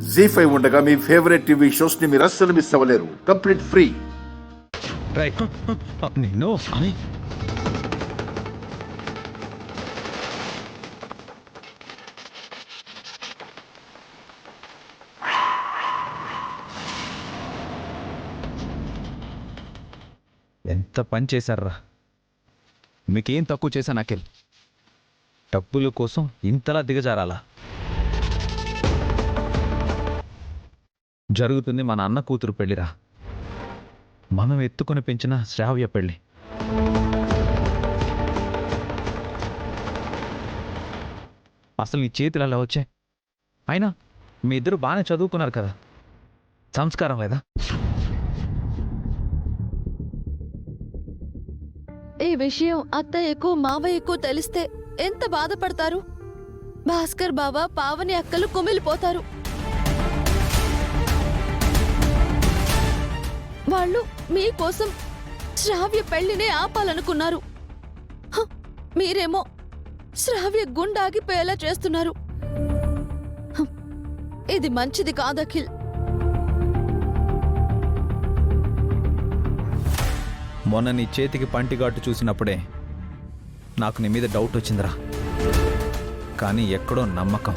జీ5 ఉండగా మీ favourite TV shows ని మీరు అస్సలు మిస్ అవ్వలేరు. Complete free. రైట్ నిన్ను అని ఎంత పని చేశారా? మీకేం తక్కువ చేశాను అఖిల్? డబ్బుల కోసం ఇంతలా దిగజారాలా? జరుగుతుంది మన అన్న కూతురు పెళ్ళిరా. మనం ఎత్తుకొని పెంచిన శ్రావ్య పెళ్ళి. అసలు నీ చేతులు అలా వచ్చాయి. అయినా మీ ఇద్దరు బాగానే చదువుకున్నారు కదా, సంస్కారం లేదా? ఈ విషయం అత్తయ్యకు మావయ్యకు తెలిస్తే ఎంత బాధపడతారు. భాస్కర్ బావ పావని అక్కలు కుమిలిపోతారు. వాళ్ళు మీకోసం శ్రావ్య పెళ్లినే ఆపాలనుకున్నారు. మీరేమో శ్రావ్య గుండాగిపోయేలా చేస్తున్నారు. ఇది మంచిది కాదు అఖిల్. మొన్న నీ చేతికి పంటిగాటు చూసినప్పుడే నాకు నీ మీద డౌట్ వచ్చిందిరా. కానీ ఎక్కడో నమ్మకం,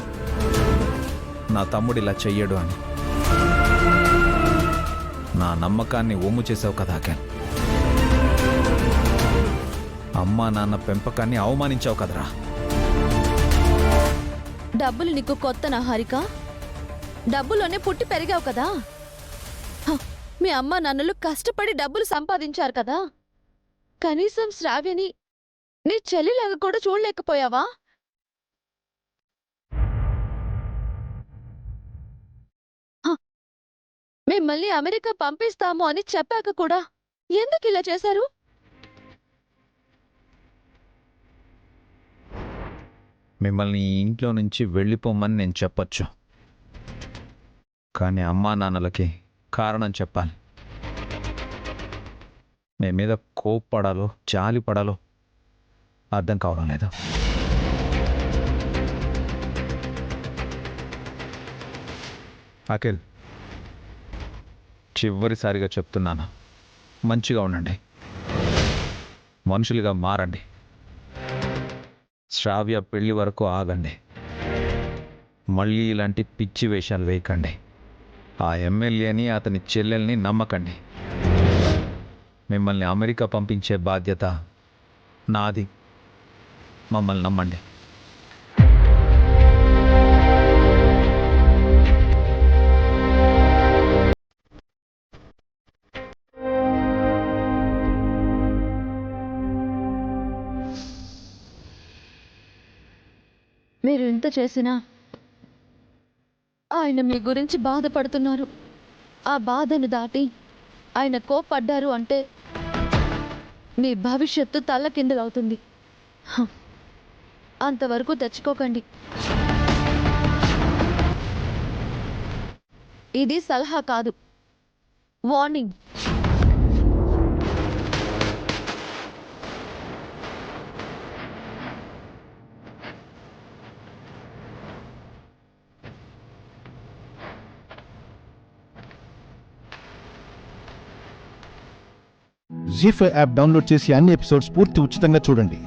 నా తమ్ముడు ఇలా చెయ్యడు అని. నా నమ్మకాన్ని ఒమ్ము చేసావు కదా అఖిల్. అమ్మా నాన్న పెంపకాన్ని అవమానించావు కదరా. డబ్బులు నీకు కొత్తనా హారిక? డబ్బులోనే పుట్టి పెరిగావు కదా. మీ అమ్మ నాన్నలు కష్టపడి డబ్బులు సంపాదించారు కదా. కనీసం శ్రావ్యని నీ చెల్లిలాగా కూడా చూడలేకపోయావా? మిమ్మల్ని అమెరికా పంపిస్తాము అని చెప్పాక కూడా ఎందుకు ఇలా చేశారు? మిమ్మల్ని ఈ ఇంట్లో నుంచి వెళ్ళిపోమని నేను చెప్పొచ్చు, కానీ అమ్మా నాన్నలకి కారణం చెప్పాలి. మీ మీద కోప్పడాలో జాలి పడాలో అర్థం కావడం లేదు. అఖిల్, చివరిసారిగా చెప్తున్నాను, మంచిగా ఉండండి, మనుషులుగా మారండి. శ్రావ్య పెళ్లి వరకు ఆగండి. మళ్ళీ ఇలాంటి పిచ్చి వేషాలు వేయకండి. ఆ ఎమ్మెల్యేని అతని చెల్లెల్ని నమ్మకండి. మిమ్మల్ని అమెరికా పంపించే బాధ్యత నాది. మమ్మల్ని నమ్మండి. మీరు ఇంత చేసినా ఆయన మీ గురించి బాధపడుతున్నారు. ఆ బాధను దాటి ఆయన కోపడ్డారు అంటే మీ భవిష్యత్తు తల్లకిందులవుతుంది. అంతవరకు తెచ్చుకోకండి. ఇది సలహా కాదు, వార్నింగ్. జీ5 యాప్ డౌన్లోడ్ చేసి అన్ని ఎపిసోడ్స్ పూర్తి ఉచితంగా చూడండి.